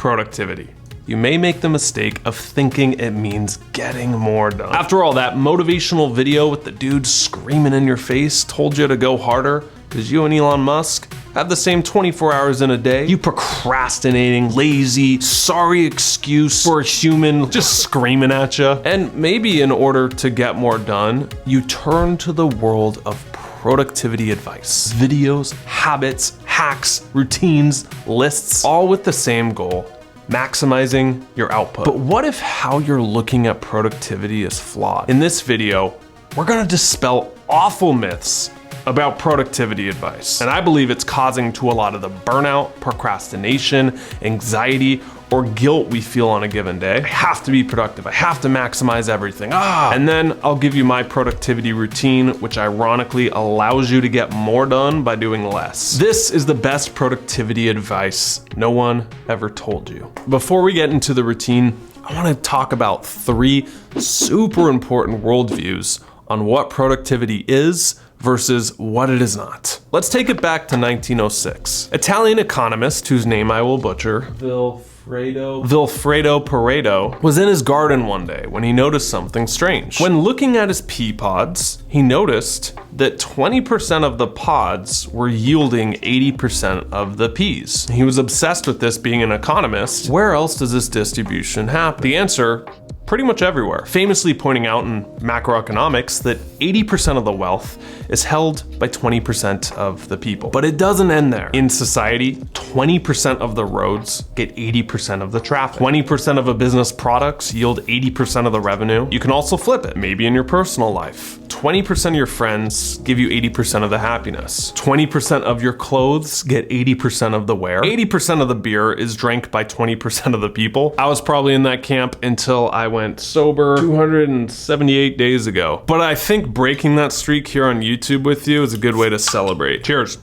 productivity, you may make the mistake of thinking it means getting more done. After all, that motivational video with the dude screaming in your face told you to go harder because you and Elon Musk have the same 24 hours in a day. You procrastinating, lazy, sorry excuse for a human just screaming at you. And maybe in order to get more done, you turn to the world of productivity advice. Videos, habits, hacks, routines, lists, all with the same goal: maximizing your output. But what if how you're looking at productivity is flawed? In this video, we're gonna dispel awful myths about productivity advice. And I believe it's causing to a lot of the burnout, procrastination, anxiety, or guilt we feel on a given day. I have to be productive. I have to maximize everything. And then I'll give you my productivity routine, which ironically allows you to get more done by doing less. This is the best productivity advice no one ever told you. Before we get into the routine, I want to talk about 3 super important worldviews on what productivity is versus what it is not. Let's take it back to 1906. Italian economist, whose name I will butcher, Vilfredo Pareto, was in his garden one day when he noticed something strange. When looking at his pea pods, he noticed that 20% of the pods were yielding 80% of the peas. He was obsessed with this. Being an economist, where else does this distribution happen? The answer: pretty much everywhere. Famously pointing out in macroeconomics that 80% of the wealth is held by 20% of the people. But it doesn't end there. In society, 20% of the roads get 80% of the traffic. 20% of a business products yield 80% of the revenue. You can also flip it, maybe in your personal life. 20% of your friends give you 80% of the happiness. 20% of your clothes get 80% of the wear. 80% of the beer is drank by 20% of the people. I was probably in that camp until I went sober 278 days ago. But I think breaking that streak here on YouTube with you is a good way to celebrate. Cheers.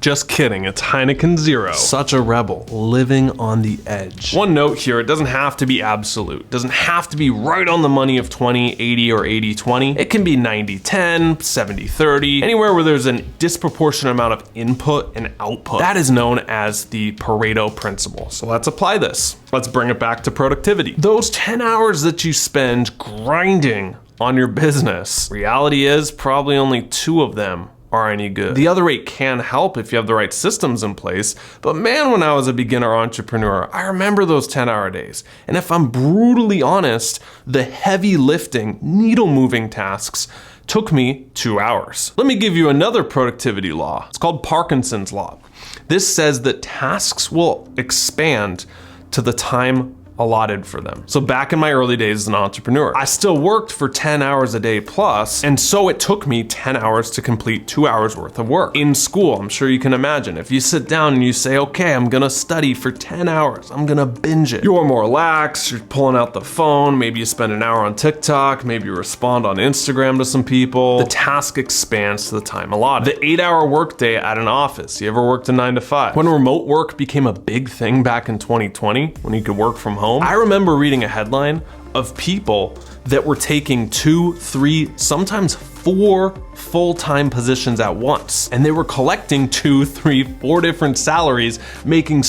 Just kidding, it's Heineken Zero. Such a rebel, living on the edge. One note here, it doesn't have to be absolute. It doesn't have to be right on the money of 20-80 or 80-20. It can be 90-10, 70-30, anywhere where there's a disproportionate amount of input and output. That is known as the Pareto principle. So let's apply this. Let's bring it back to productivity. Those 10 hours that you spend grinding on your business, reality is probably only 2 of them are any good. The other 8 can help if you have the right systems in place, but man, when I was a beginner entrepreneur, I remember those 10-hour days. And if I'm brutally honest, the heavy lifting, needle moving tasks took me 2 hours. Let me give you another productivity law. It's called Parkinson's law. This says that tasks will expand to the time allotted for them. So back in my early days as an entrepreneur, I still worked for 10 hours a day plus, and so it took me 10 hours to complete 2 hours worth of work. In school, I'm sure you can imagine, if you sit down and you say, okay, I'm gonna study for 10 hours, I'm gonna binge it. You're more lax, you're pulling out the phone, maybe you spend an hour on TikTok, maybe you respond on Instagram to some people. The task expands to the time allotted. The 8-hour workday at an office. You ever worked a 9 to 5? When remote work became a big thing back in 2020, when you could work from home, I remember reading a headline of people that were taking 2, 3, sometimes 4 full-time positions at once. And they were collecting 2, 3, 4 different salaries, making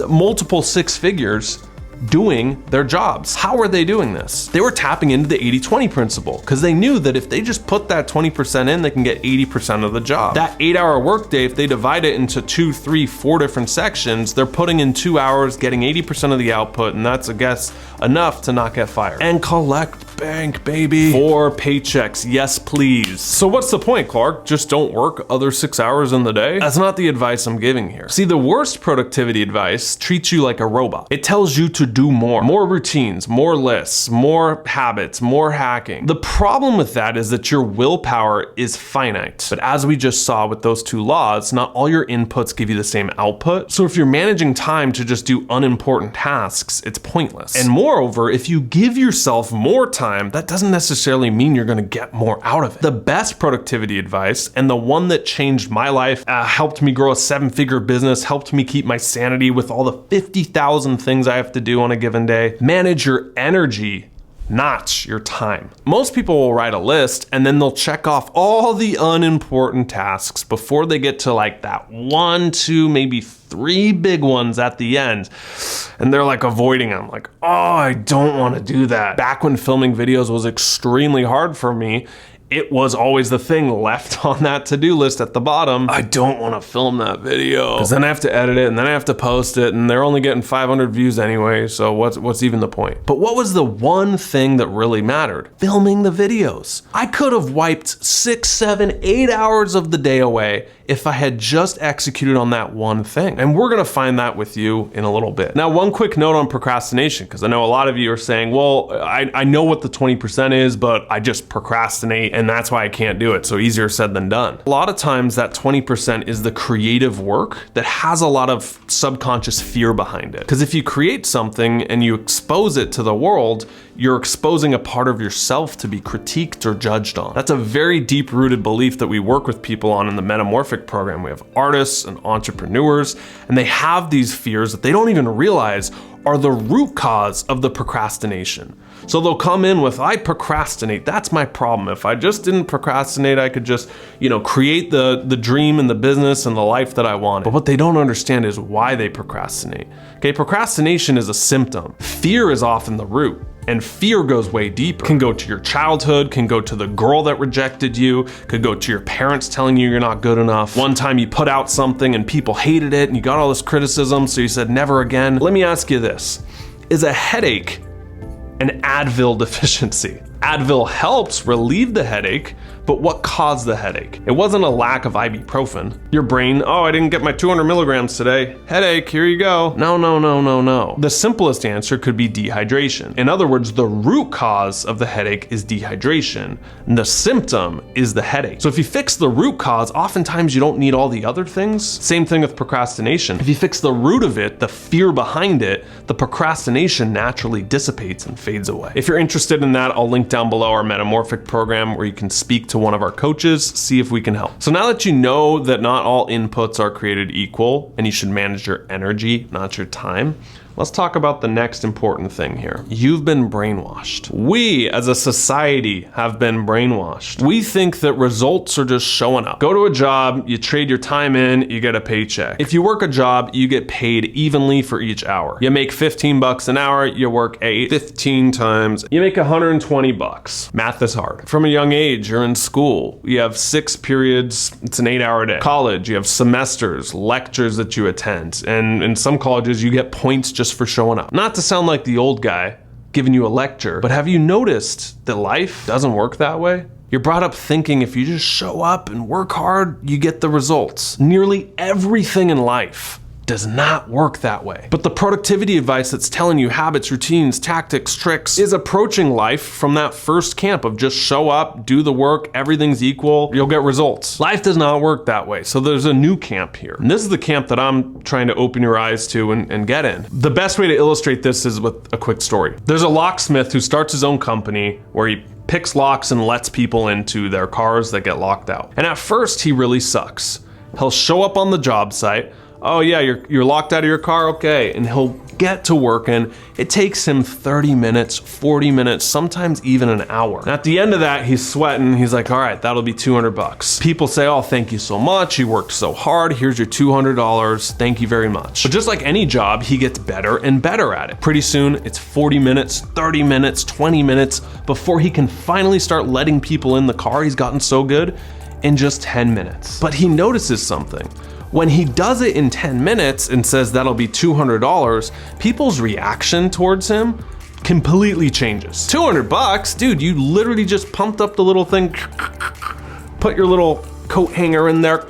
multiple 6 figures doing their jobs. How were they doing this? They were tapping into the 80-20 principle because they knew that if they just put that 20% in, they can get 80% of the job. That 8-hour workday, if they divide it into 2, 3, 4 different sections, they're putting in 2 hours, getting 80% of the output, and that's, I guess, enough to not get fired. And collect bank, baby. 4 paychecks, yes please. So what's the point, Clark? Just don't work other 6 hours in the day? That's not the advice I'm giving here. See, the worst productivity advice treats you like a robot. It tells you to do more routines, more lists, more habits, more hacking. The problem with that is that your willpower is finite. But as we just saw with those 2 laws, not all your inputs give you the same output. So if you're managing time to just do unimportant tasks, it's pointless. And moreover, if you give yourself more time, that doesn't necessarily mean you're gonna get more out of it. The best productivity advice, and the one that changed my life, helped me grow a 7-figure business, helped me keep my sanity with all the 50,000 things I have to do on a given day. Manage your energy, not your time. Most people will write a list and then they'll check off all the unimportant tasks before they get to like that 1, 2, maybe 3 big ones at the end. And they're like avoiding them, like, oh, I don't want to do that. Back when filming videos was extremely hard for me, it was always the thing left on that to-do list at the bottom. I don't want to film that video because then I have to edit it and then I have to post it and they're only getting 500 views anyway, so what's even the point? But what was the one thing that really mattered? Filming the videos. I could have wiped 6, 7, 8 hours of the day away if I had just executed on that one thing. And we're gonna find that with you in a little bit. Now, one quick note on procrastination, because I know a lot of you are saying, well, I know what the 20% is, but I just procrastinate and that's why I can't do it. So easier said than done. A lot of times that 20% is the creative work that has a lot of subconscious fear behind it. Because if you create something and you expose it to the world, you're exposing a part of yourself to be critiqued or judged on. That's a very deep-rooted belief that we work with people on in the Metamorphic program. We have artists and entrepreneurs, and they have these fears that they don't even realize are the root cause of the procrastination. So they'll come in with, I procrastinate, that's my problem. If I just didn't procrastinate, I could just, create the dream and the business and the life that I want. But what they don't understand is why they procrastinate. Okay, procrastination is a symptom. Fear is often the root. And fear goes way deeper. Can go to your childhood, can go to the girl that rejected you, could go to your parents telling you you're not good enough. One time you put out something and people hated it and you got all this criticism, so you said never again. Let me ask you this. Is a headache an Advil deficiency? Advil helps relieve the headache, but what caused the headache? It wasn't a lack of ibuprofen. Your brain, oh, I didn't get my 200 milligrams today. Headache, here you go. No. The simplest answer could be dehydration. In other words, the root cause of the headache is dehydration, and the symptom is the headache. So if you fix the root cause, oftentimes you don't need all the other things. Same thing with procrastination. If you fix the root of it, the fear behind it, the procrastination naturally dissipates and fades away. If you're interested in that, I'll link down below our Metamorphic program where you can speak to one of our coaches, see if we can help. So now that you know that not all inputs are created equal and you should manage your energy, not your time, let's talk about the next important thing here. You've been brainwashed. We as a society have been brainwashed. We think that results are just showing up. Go to a job, you trade your time in, you get a paycheck. If you work a job, you get paid evenly for each hour. You make 15 bucks an hour, you work 8, 15 times, you make 120 bucks. Math is hard. From a young age, you're in school. You have 6 periods, it's an 8-hour day. College, you have semesters, lectures that you attend. And in some colleges, you get points just for showing up. Not to sound like the old guy giving you a lecture, but have you noticed that life doesn't work that way? You're brought up thinking if you just show up and work hard, you get the results. Nearly everything in life does not work that way. But the productivity advice that's telling you habits, routines, tactics, tricks is approaching life from that first camp of just show up, do the work, everything's equal, you'll get results. Life does not work that way. So there's a new camp here. And this is the camp that I'm trying to open your eyes to and get in. The best way to illustrate this is with a quick story. There's a locksmith who starts his own company where he picks locks and lets people into their cars that get locked out. And at first he really sucks. He'll show up on the job site, oh yeah, you're locked out of your car, okay. And he'll get to working. It takes him 30 minutes, 40 minutes, sometimes even an hour. And at the end of that, he's sweating. He's like, all right, that'll be 200 bucks. People say, oh, thank you so much. You worked so hard. Here's your $200. Thank you very much. But just like any job, he gets better and better at it. Pretty soon, it's 40 minutes, 30 minutes, 20 minutes before he can finally start letting people in the car. He's gotten so good in just 10 minutes. But he notices something. When he does it in 10 minutes and says that'll be $200, people's reaction towards him completely changes. 200 bucks? Dude, you literally just pumped up the little thing, put your little coat hanger in there,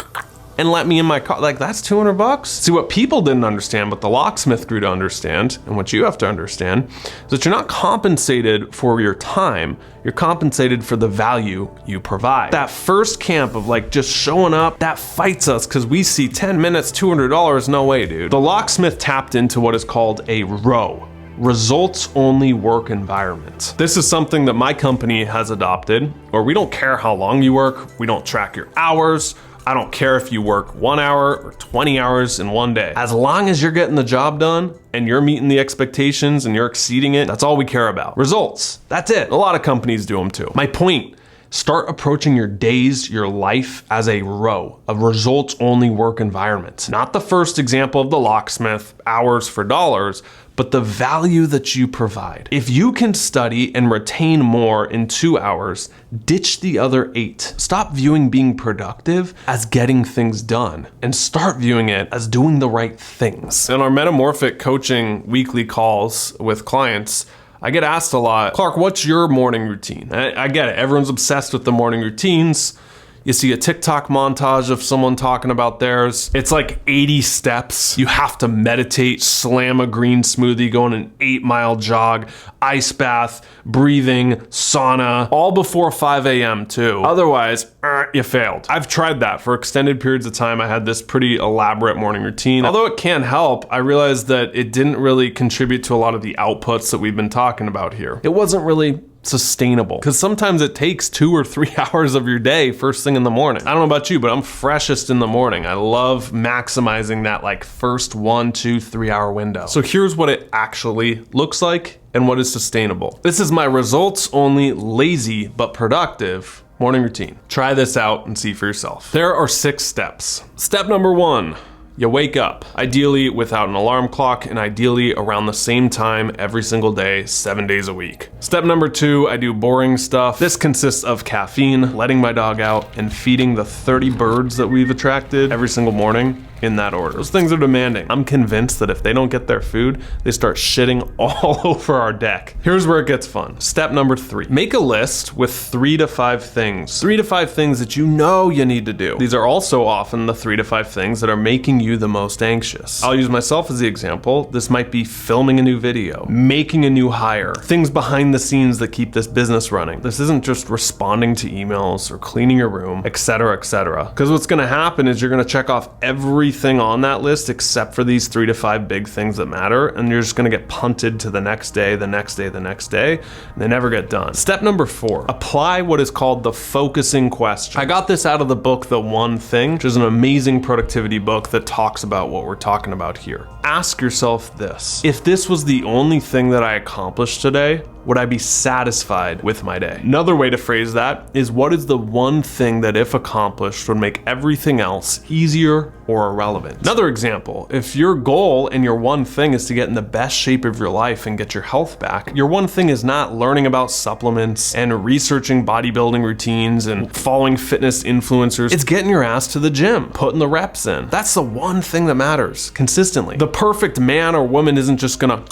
and let me in my car. Like, that's 200 bucks? See, what people didn't understand, but the locksmith grew to understand, and what you have to understand, is that you're not compensated for your time, you're compensated for the value you provide. That first camp of like just showing up, that fights us because we see 10 minutes, $200, no way, dude. The locksmith tapped into what is called a ROW, results only work environment. This is something that my company has adopted, where we don't care how long you work, we don't track your hours, I don't care if you work 1 hour or 20 hours in one day. As long as you're getting the job done and you're meeting the expectations and you're exceeding it, that's all we care about. Results, that's it. A lot of companies do them too. My point, start approaching your days, your life as a row of results-only work environments. Not the first example of the locksmith, hours for dollars, but the value that you provide. If you can study and retain more in 2 hours, ditch the other 8. Stop viewing being productive as getting things done and start viewing it as doing the right things. In our metamorphic coaching weekly calls with clients, I get asked a lot, Clark, what's your morning routine? I get it, everyone's obsessed with the morning routines. You see a TikTok montage of someone talking about theirs. It's like 80 steps. You have to meditate, slam a green smoothie, go on an 8-mile jog, ice bath, breathing, sauna, all before 5 a.m. too. Otherwise, you failed. I've tried that for extended periods of time. I had this pretty elaborate morning routine. Although it can help, I realized that it didn't really contribute to a lot of the outputs that we've been talking about here. It wasn't really sustainable because sometimes it takes 2 or 3 hours of your day first thing in the morning. I don't know about you, but I'm freshest in the morning. I love maximizing that like first 1, 2, 3 hour window. So here's what it actually looks like and what is sustainable. This is my results only, lazy but productive morning routine. Try this out and see for yourself. There are 6 steps. Step number 1. You wake up, ideally without an alarm clock and ideally around the same time every single day, 7 days a week. Step number 2, I do boring stuff. This consists of caffeine, letting my dog out, and feeding the 30 birds that we've attracted every single morning in that order. Those things are demanding. I'm convinced that if they don't get their food, they start shitting all over our deck. Here's where it gets fun. Step number 3, make a list with 3 to 5 things. 3 to 5 things that you know you need to do. These are also often the 3 to 5 things that are making you the most anxious. I'll use myself as the example. This might be filming a new video, making a new hire, things behind the scenes that keep this business running. This isn't just responding to emails or cleaning your room, etc., etc. Because what's gonna happen is you're gonna check off everything on that list except for these 3 to 5 big things that matter, and you're just gonna get punted to the next day, the next day, the next day, and they never get done. Step number 4, apply what is called the focusing question. I got this out of the book, The One Thing, which is an amazing productivity book that talks about what we're talking about here. Ask yourself this: if this was the only thing that I accomplished today, would I be satisfied with my day? Another way to phrase that is, what is the one thing that if accomplished would make everything else easier or irrelevant? Another example, if your goal and your one thing is to get in the best shape of your life and get your health back, your one thing is not learning about supplements and researching bodybuilding routines and following fitness influencers. It's getting your ass to the gym, putting the reps in. That's the one thing that matters consistently. The perfect man or woman isn't just gonna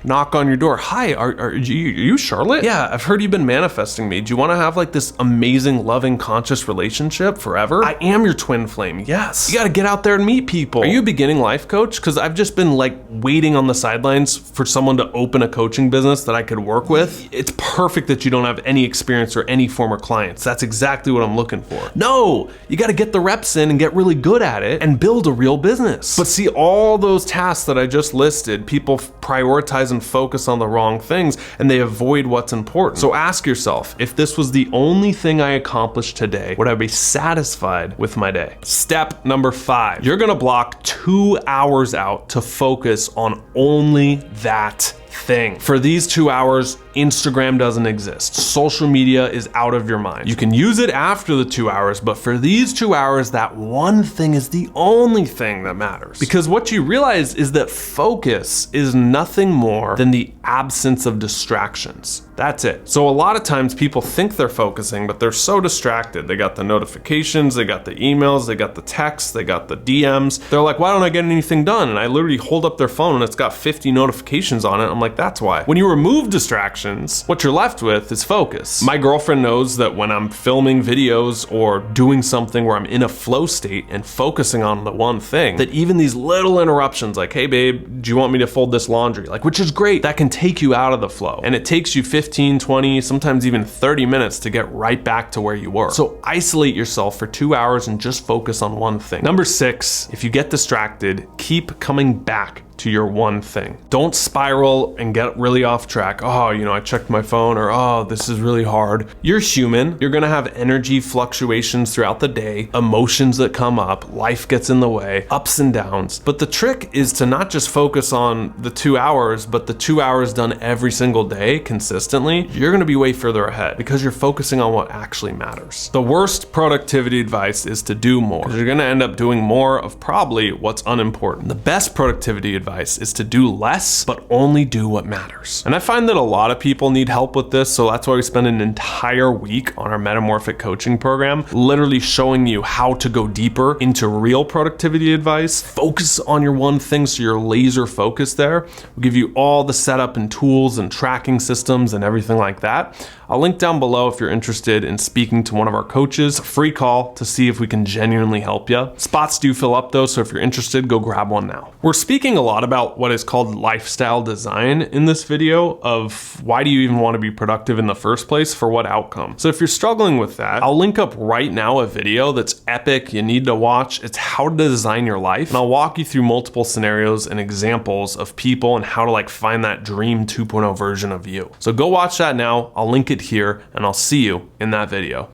knock on your door. Hi, are you Charlotte? Yeah, I've heard you've been manifesting me. Do you want to have like this amazing, loving, conscious relationship forever? I am your twin flame, yes. You got to get out there and meet people. Are you a beginning life coach? Because I've just been like waiting on the sidelines for someone to open a coaching business that I could work with. It's perfect that you don't have any experience or any former clients. That's exactly what I'm looking for. No, you got to get the reps in and get really good at it and build a real business. But see, all those tasks that I just listed, people prioritize and focus on the wrong things and they avoid what's important. So ask yourself, if this was the only thing I accomplished today, would I be satisfied with my day? Step number 5, you're gonna block 2 hours out to focus on only that thing. For these 2 hours, Instagram doesn't exist. Social media is out of your mind. You can use it after the 2 hours, but for these 2 hours, that one thing is the only thing that matters. Because what you realize is that focus is nothing more than the absence of distractions. That's it. So a lot of times people think they're focusing, but they're so distracted. They got the notifications, they got the emails, they got the texts, they got the DMs. They're like, why don't I get anything done? And I literally hold up their phone and it's got 50 notifications on it. I'm like, that's why. When you remove distractions, what you're left with is focus. My girlfriend knows that when I'm filming videos or doing something where I'm in a flow state and focusing on the one thing, that even these little interruptions like, hey babe, do you want me to fold this laundry? Like, which is great, that can take you out of the flow. And it takes you 15, 20, sometimes even 30 minutes to get right back to where you were. So isolate yourself for 2 hours and just focus on one thing. Number 6, if you get distracted, keep coming back to your one thing. Don't spiral and get really off track. Oh, I checked my phone, or oh, this is really hard. You're human. You're gonna have energy fluctuations throughout the day, emotions that come up, life gets in the way, ups and downs. But the trick is to not just focus on the 2 hours, but the 2 hours done every single day consistently. You're gonna be way further ahead because you're focusing on what actually matters. The worst productivity advice is to do more, because you're gonna end up doing more of probably what's unimportant. The best productivity advice is to do less, but only do what matters. And I find that a lot of people need help with this, so that's why we spend an entire week on our Metamorphic coaching program, literally showing you how to go deeper into real productivity advice. Focus on your one thing so you're laser focused there. We'll give you all the setup and tools and tracking systems and everything like that. I'll link down below if you're interested in speaking to one of our coaches, a free call to see if we can genuinely help you. Spots do fill up though, so if you're interested, go grab one now. We're speaking a lot about what is called lifestyle design in this video, of why do you even want to be productive in the first place, for what outcome. So if you're struggling with that, I'll link up right now a video that's epic, you need to watch. It's how to design your life. And I'll walk you through multiple scenarios and examples of people and how to find that dream 2.0 version of you. So go watch that now. I'll link it here, and I'll see you in that video.